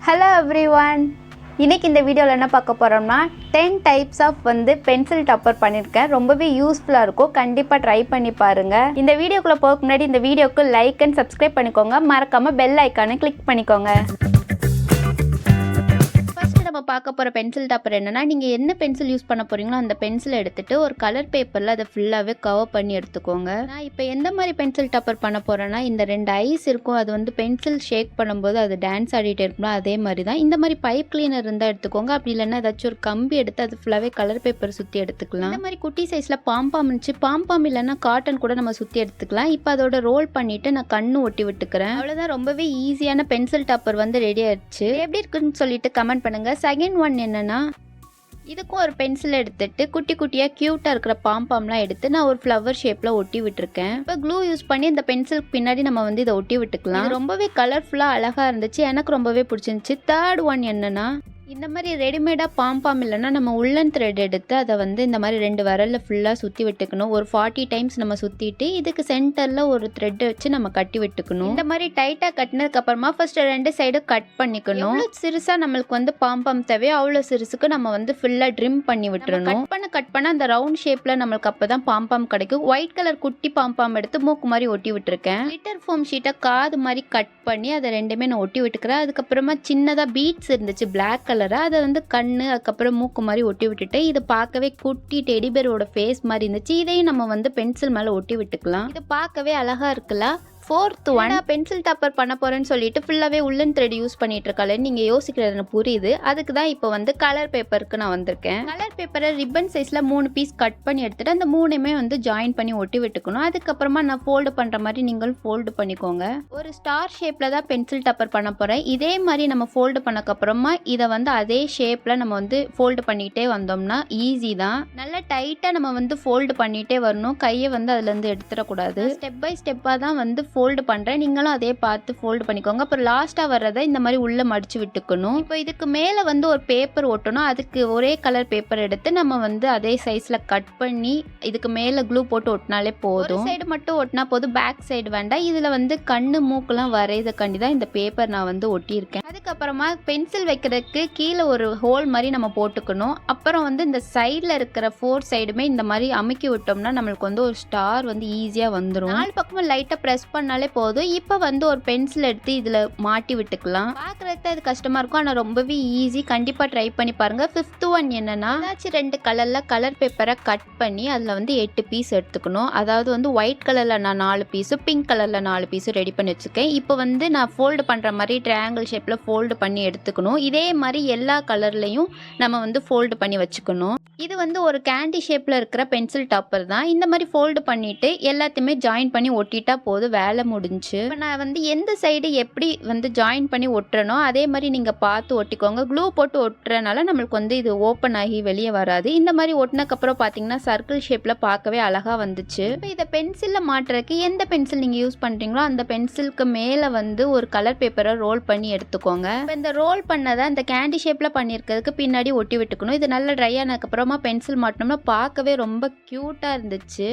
Hello everyone, இன்றைக்கி இந்த வீடியோவில் என்ன பார்க்க போகிறோம்னா 10 டைப்ஸ் ஆஃப் பென்சில் டாப்பர் பண்ணியிருக்கேன். ரொம்பவே யூஸ்ஃபுல்லாக இருக்கும், கண்டிப்பாக ட்ரை பண்ணி பாருங்கள். இந்த வீடியோக்குள்ளே போக முன்னாடி இந்த வீடியோக்கு லைக் அண்ட் சப்ஸ்கிரைப் பண்ணிக்கோங்க, மறக்காமல் பெல் ஐக்கானை கிளிக் பண்ணிக்கோங்க. நம்ம பார்க்க போகிற பென்சில் டாப்பர் என்னென்னா, நீங்கள் என்ன பென்சில் யூஸ் பண்ண போகிறீங்களோ அந்த பென்சில் எடுத்துகிட்டு ஒரு கலர் பேப்பரில் அதை ஃபுல்லாகவே கவர் பண்ணி எடுத்துக்கோங்க. நான் இப்போ எந்த மாதிரி பென்சில் டாப்பர் பண்ண போகிறேன்னா, இந்த 2 ஐஸ் இருக்கும், அது பென்சில் ஷேக் பண்ணும்போது அது டான்ஸ் ஆடிட்டு இருக்கணும், அதே மாதிரி தான். இந்த மாதிரி பைப் கிளீனர் இருந்தால் எடுத்துக்கோங்க, அப்படி இல்லைன்னா ஏதாச்சும் ஒரு கம்பி எடுத்து அது ஃபுல்லாகவே கலர் பேப்பர் சுற்றி எடுத்துக்கலாம். இந்த மாதிரி குட்டி சைஸில் பாம்பாம் இருந்துச்சு, பாம்பாம் இல்லைன்னா காட்டன் கூட நம்ம சுற்றி எடுத்துக்கலாம். இப்போ அதோட ரோல் பண்ணிவிட்டு நான் கண்ணு ஒட்டி விட்டுக்கிறேன். அவ்வளோதான், ரொம்பவே ஈஸியான பென்சில் டாப்பர் ரெடி ஆயிடுச்சு. எப்படி இருக்குன்னு சொல்லிட்டு கமெண்ட் பண்ணுங்கள். செகண்ட் ஒன் என்னன்னா, இதுக்கும் ஒரு பென்சில் எடுத்துட்டு குட்டி குட்டியாக க்யூட்டாக இருக்கிற பாம்பாம்லாம் எடுத்து நான் ஒரு ஃப்ளவர் ஷேப்பில் ஒட்டி விட்டுருக்கேன். இப்போ க்ளூ யூஸ் பண்ணி இந்த பென்சிலுக்கு பின்னாடி நம்ம இதை ஒட்டி விட்டுக்கலாம். ரொம்பவே கலர்ஃபுல்லாக அழகாக இருந்துச்சு, எனக்கு ரொம்பவே பிடிச்சிருந்துச்சு. தேர்ட் ஒன் என்னன்னா, இந்த மாதிரி ரெடிமேடாக பாம்பாம் இல்லைன்னா நம்ம உள்ளன் த்ரெட் எடுத்து அதை இந்த மாதிரி 2 விரலில் ஃபுல்லாக சுற்றி விட்டுக்கணும். ஒரு 40 டைம்ஸ் நம்ம சுற்றிட்டு இதுக்கு சென்டரில் ஒரு த்ரெட் வச்சு நம்ம கட்டி விட்டுக்கணும். இந்த மாதிரி டைட்டாக கட்டினதுக்கப்புறமா ஃபர்ஸ்ட் 2 சைடும் கட் பண்ணிக்கணும். சிறுசாக நம்மளுக்கு பாம்பாம் தேவையோ அவ்வளோ சிறுசுக்கு நம்ம ஃபுல்லாக ட்ரிம் பண்ணி விட்டுறணும். கட் பண்ண அந்த ரவுண்ட் ஷேப்பில் நம்மளுக்கு அப்போ தான் பாம்பாம் கிடைக்கும். ஒயிட் கலர் குட்டி பாம்பாம் எடுத்து மூக்கு மாதிரி ஒட்டி விட்டுருக்கேன். கிளிட்டர் ஃபோம் ஷீட்டை காது மாதிரி கட் பண்ணி அதை 2மே நான் ஒட்டி விட்டுக்கிறேன். அதுக்கப்புறமா சின்னதாக பீட்ஸ் இருந்துச்சு பிளாக் கலர், அதை கண்ணு அதுக்கப்புறம் மூக்கு மாதிரி ஒட்டி விட்டுட்டு இது பார்க்கவே குட்டி டெடிபேரோட ஃபேஸ் மாதிரி இருந்துச்சு. இதையும் நம்ம பென்சில் மேலே ஒட்டி விட்டுக்கலாம். இது பார்க்கவே அழகா இருக்குல்ல. ஃபோர்த் ஒன், பென்சில் டாப்பர் பண்ண போறேன்னு சொல்லிட்டு ஃபுல்லாகவே உள்ளன் த்ரெட் யூஸ் பண்ணிட்டு இருக்காளே நீங்கள் யோசிக்கிறது எனக்கு புரியுது. அதுக்கு தான் இப்போ கலர் பேப்பருக்கு நான் வந்திருக்கேன். கலர் பேப்பரை ரிப்பன் சைஸில் 3 பீஸ் கட் பண்ணி எடுத்துட்டு அந்த 3மே ஜாயின் பண்ணி ஒட்டி விட்டுக்கணும். அதுக்கப்புறமா நான் ஃபோல்டு பண்ணுற மாதிரி நீங்களும் ஃபோல்டு பண்ணிக்கோங்க. ஒரு ஸ்டார் ஷேப்பில் தான் பென்சில் டாப்பர் பண்ண போகிறேன். இதே மாதிரி நம்ம ஃபோல்டு பண்ணக்கப்புறமா இதை அதே ஷேப்பில் நம்ம ஃபோல்டு பண்ணிக்கிட்டே வந்தோம்னா ஈஸி தான். நல்லா டைட்டாக நம்ம ஃபோல்டு பண்ணிகிட்டே வரணும், கையை அதுலேருந்து எடுத்துடக்கூடாது. ஸ்டெப் பை ஸ்டெப்பாக தான் ஃபோல்டு பண்ணுறேன், நீங்களும் அதே பார்த்து ஃபோல்டு பண்ணிக்கோங்க. அப்புறம் லாஸ்ட்டாக வர்றதை இந்த மாதிரி உள்ளே மடிச்சு விட்டுக்கணும். இப்போ இதுக்கு மேலே ஒரு பேப்பர் ஒட்டணும். அதுக்கு ஒரே கலர் பேப்பர் எடுத்து நம்ம அதே சைஸில் கட் பண்ணி இதுக்கு மேலே க்ளூ போட்டு ஒட்டினாலே போதும். சைடு மட்டும் ஒட்டினா போதும், பேக் சைடு வேண்டாம். இதில் கண்ணு மூக்கெல்லாம் வரையதுக்காண்டி தான் இந்த பேப்பர் நான் ஒட்டியிருக்கேன். அதுக்கப்புறமா பென்சில் வைக்கிறதுக்கு கீழே ஒரு ஹோல் மாதிரி நம்ம போட்டுக்கணும். அப்புறம் இந்த சைடில் இருக்கிற 4 சைடுமே இந்த மாதிரி அமுக்கி விட்டோம்னா நம்மளுக்கு ஒரு ஸ்டார் ஈஸியாக வந்துடும். 4 பக்கமும் லைட்டாக ப்ரெஸ் பண்ணாலே போதும். இப்போ ஒரு பென்சில் எடுத்து இதில் மாட்டி விட்டுக்கலாம். பார்க்குறதுக்கு அது கஷ்டமாக இருக்கும், ஆனால் ரொம்பவே ஈஸி. கண்டிப்பாக ட்ரை பண்ணி பாருங்கள். 5th ஒன் என்னன்னா, ஏதாச்சும் 2 கலரில் கலர் பேப்பரை கட் பண்ணி அதில் 8 பீஸ் எடுத்துக்கணும். அதாவது ஒயிட் கலரில் நான் 4 பீஸு, பிங்க் கலரில் 4 பீஸு ரெடி பண்ணி வச்சுருக்கேன். இப்போ நான் ஃபோல்டு பண்ணுற மாதிரி ட்ரையாங்கிள் ஷேப்பில் ஃபோல்டு பண்ணி எடுத்துக்கணும். இதே மாதிரி எல்லா கலர்லையும் நம்ம ஃபோல்டு பண்ணி வச்சுக்கணும். இது ஒரு கேண்டி ஷேப்பில் இருக்கிற பென்சில் டாப்பர் தான். இந்த மாதிரி ஃபோல்டு பண்ணிவிட்டு எல்லாத்தையுமே ஜாயின் பண்ணி ஒட்டிட்டா போதும், வேலை முடிஞ்சு. இப்போ நான் எந்த சைடு எப்படி ஜாயின் பண்ணி ஒட்டுறனோ அதே மாதிரி நீங்கள் பார்த்து ஒட்டிக்கோங்க. க்ளூ போட்டு ஒட்டுறனால நம்மளுக்கு இது ஓப்பன் ஆகி வெளியே வராது. இந்த மாதிரி ஒட்டினக்கப்புறம் பார்த்தீங்கன்னா சர்க்கிள் ஷேப்பில் பார்க்கவே அழகாக வந்துச்சு. இப்போ இதை பென்சிலில் மாட்டுறதுக்கு எந்த பென்சில் நீங்கள் யூஸ் பண்ணுறீங்களோ அந்த பென்சிலுக்கு மேலே ஒரு கலர் பேப்பரை ரோல் பண்ணி எடுத்துக்கோங்க. இப்போ இந்த ரோல் பண்ணதை இந்த கேண்டி ஷேப்பில் பண்ணியிருக்கிறதுக்கு பின்னாடி ஒட்டி விட்டுக்கணும். இது நல்லா ட்ரை ஆனதுக்கப்புறமா பென்சில் மாட்டினோம்னா பார்க்கவே ரொம்ப க்யூட்டாக இருந்துச்சு.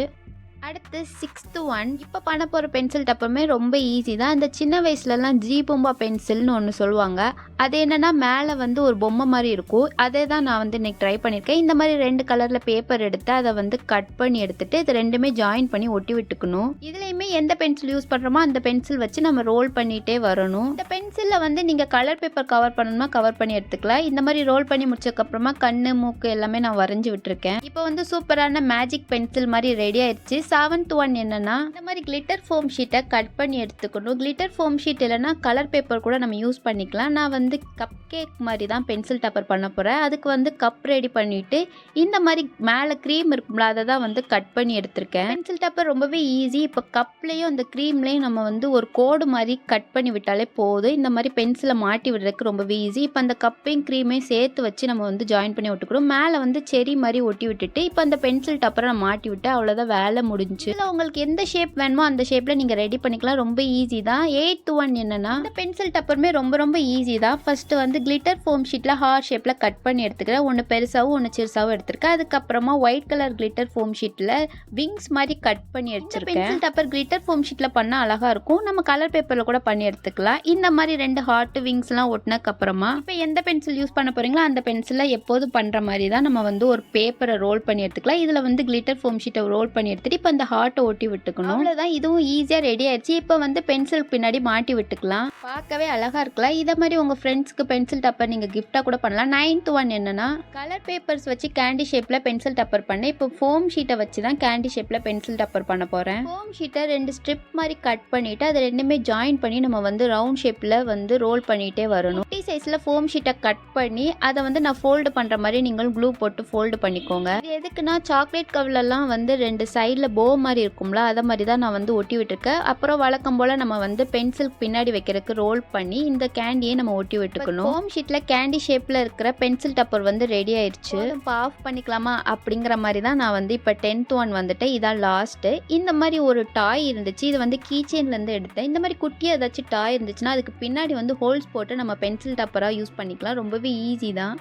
அடுத்து 6th ஒன், இப்போ பண்ண போகிற பென்சில் டாப்பருமே ரொம்ப ஈஸி தான். அந்த சின்ன வயசுலலாம் ஜீபூம்பா பென்சில்னு ஒன்று சொல்லுவாங்க. அது என்னென்னா மேலே ஒரு பொம்மை மாதிரி இருக்கும். அதே தான் நான் இன்னைக்கு ட்ரை பண்ணியிருக்கேன். இந்த மாதிரி 2 கலரில் பேப்பர் எடுத்து அதை கட் பண்ணி எடுத்துட்டு இது 2மே ஜாயின் பண்ணி ஒட்டி விட்டுக்கணும். இதுலேயுமே எந்த பென்சில் யூஸ் பண்ணுறோமோ அந்த பென்சில் வச்சு நம்ம ரோல் பண்ணிகிட்டே வரணும். இந்த பென்சிலில் நீங்கள் கலர் பேப்பர் கவர் பண்ணணுமா கவர் பண்ணி எடுத்துக்கலாம். இந்த மாதிரி ரோல் பண்ணி முடிச்சதுக்கப்புறமா கண்ணு மூக்கு எல்லாமே நான் வரைஞ்சி விட்டுருக்கேன். இப்போ சூப்பரான மேஜிக் பென்சில் மாதிரி ரெடி ஆயிடுச்சு. 7th ஒன் என்னன்னா, இந்த மாதிரி கிளிட்டர் ஃபோம் ஷீட்டை கட் பண்ணி எடுத்துக்கணும். கிளிட்டர் ஃபோம் ஷீட் இல்லைன்னா கலர் பேப்பர் கூட நம்ம யூஸ் பண்ணிக்கலாம். நான் கப் கேக் மாதிரி தான் பென்சில் டாப்பர் பண்ண போகிறேன். அதுக்கு கப் ரெடி பண்ணிவிட்டு இந்த மாதிரி மேலே க்ரீம் இருக்கும்ல அதை தான் கட் பண்ணி எடுத்திருக்கேன். பென்சில் டாப்பர் ரொம்பவே ஈஸி. இப்போ கப்லேயும் அந்த க்ரீம்லேயும் நம்ம ஒரு கோடு மாதிரி கட் பண்ணி விட்டாலே போதும். இந்த மாதிரி பென்சிலை மாட்டி விடுறதுக்கு ரொம்பவே ஈஸி. இப்போ அந்த கப்பையும் க்ரீமையும் சேர்த்து வச்சு நம்ம ஜாயின் பண்ணி விட்டுக்கிறோம். மேலே செரி மாதிரி ஒட்டி விட்டுட்டு இப்போ அந்த பென்சில் டாப்பரை நான் மாட்டி விட்டு அவ்வளோதான், வேலை முடிஞ்சு. இதில் உங்களுக்கு எந்த ஷேப் வேணுமோ அந்த ஷேப்பில் நீங்கள் ரெடி பண்ணிக்கலாம். ரொம்ப ஈஸி தான். 8th ஒன் என்னென்னா, இந்த பென்சில் டப்பருமே ரொம்ப ரொம்ப ஈஸி தான். ஃபஸ்ட்டு வந்து கிளிட்டர் ஃபோம் ஷீட்டில் ஹார்ட் ஷேப்பில் கட் பண்ணி எடுத்துக்கிறேன். ஒன்று பெருசாகவும் ஒன்று சிறுசாகவும் எடுத்துருக்கேன். அதுக்கப்புறமா ஒயிட் கலர் கிளிட்டர் ஃபோம் ஷீட்டில் விங்ஸ் மாதிரி கட் பண்ணி எடுத்துருக்கேன். பென்சில் டப்பர் கிளிட்டர் ஃபோம் ஷீட்டில் பண்ணால் அழகாக இருக்கும். நம்ம கலர் பேப்பரில் கூட பண்ணி எடுத்துக்கலாம். இந்த மாதிரி 2 ஹார்ட் விங்ஸ்லாம் ஒட்டினதுக்கப்புறமா இப்போ எந்த பென்சில் யூஸ் பண்ண போகிறீங்களோ அந்த பென்சிலில் எப்போதும் பண்ணுற மாதிரி தான் நம்ம வந்து ஒரு பேப்பரை ரோல் பண்ணி எடுத்துக்கலாம். இதில் வந்து கிளிட்டர் ஃபோம் ஷீட்டை ரோல் பண்ணி எடுத்துகிட்டு இப்போ இந்த ஹார்ட்டை ஒட்டி விட்டுக்கணும். அவ்வளோதான். இதுவும் ஈஸியாக ரெடி ஆயிடுச்சு. இப்போ வந்து பென்சில் பின்னாடி மாட்டி விட்டுக்கலாம். பார்க்கவே அழகாக இருக்கலாம். இதை மாதிரி உங்கள் ஃப்ரெண்ட்ஸ்க்கு பென்சில் டப்பர் நீங்கள் கிஃப்டாக கூட பண்ணலாம். 9th ஒன் என்னென்னா, கலர் பேப்பர்ஸ் வச்சு கேண்டி ஷேப்பில் பென்சில் டப்பர் பண்ணேன். இப்போ ஃபோம் ஷீட்டை வச்சு தான் கேண்டி ஷேப்பில் பென்சில் டப்பர் பண்ண போகிறேன். ஃபோம் ஷீட்டை 2 ஸ்ட்ரிப் மாதிரி கட் பண்ணிவிட்டு அதை ரெண்டுமே ஜாயின் பண்ணி நம்ம வந்து ரவுண்ட் ஷேப்பில் வந்து ரோல் பண்ணிகிட்டே வரணும். குட்டி சைஸில் ஃபோம் ஷீட்டை கட் பண்ணி அதை வந்து நான் ஃபோல்டு பண்ணுற மாதிரி நீங்கள் க்ளூ போட்டு ஃபோல்டு பண்ணிக்கோங்க. இது எதுக்குன்னா, சாக்லேட் கவர்லலாம் வந்து 2 சைடில் போ மாதிரி இருக்கும்ல, அதை மாதிரி தான் நான் வந்து ஒட்டி விட்டுருக்கேன். அப்புறம் வழக்கம் போல் நம்ம வந்து பென்சில் பின்னாடி வைக்கிறதுக்கு ரோல் பண்ணி இந்த கேண்டியை நம்ம ஒட்டி விட்டுக்கணும். ஃபோம் ஷீட்டில் கேண்டி ஷேப்பில் இருக்கிற பென்சில் டப்பர் வந்து ரெடி ஆயிடுச்சு. இப்போ ஆஃப் பண்ணிக்கலாமா அப்படிங்கிற மாதிரி தான் நான் வந்து இப்போ 10th ஒன் வந்துட்டு இதான் லாஸ்ட்டு. இந்த மாதிரி ஒரு டாய் இருந்துச்சு. இது வந்து கீச்செயின்லேருந்து எடுத்தேன். இந்த மாதிரி குட்டியாக ஏதாச்சும் டாய் இருந்துச்சுன்னா அதுக்கு பின்னாடி வந்து ஹோல்ஸ் போட்டு நம்ம பென்சில் டப்பராக யூஸ் பண்ணிக்கலாம். ரொம்பவே ஈஸி தான்.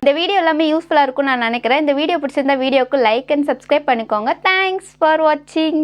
இந்த வீடியோ எல்லாமே யூஸ்ஃபுல்லாக இருக்கும்னு நான் நினைக்கிறேன். இந்த வீடியோ பிடிச்சிருந்தா வீடியோக்கு லைக் அண்ட் சப்ஸ்கிரைப் பண்ணிக்கோங்க. தேங்க்ஸ் ஃபார் வாட்சிங்.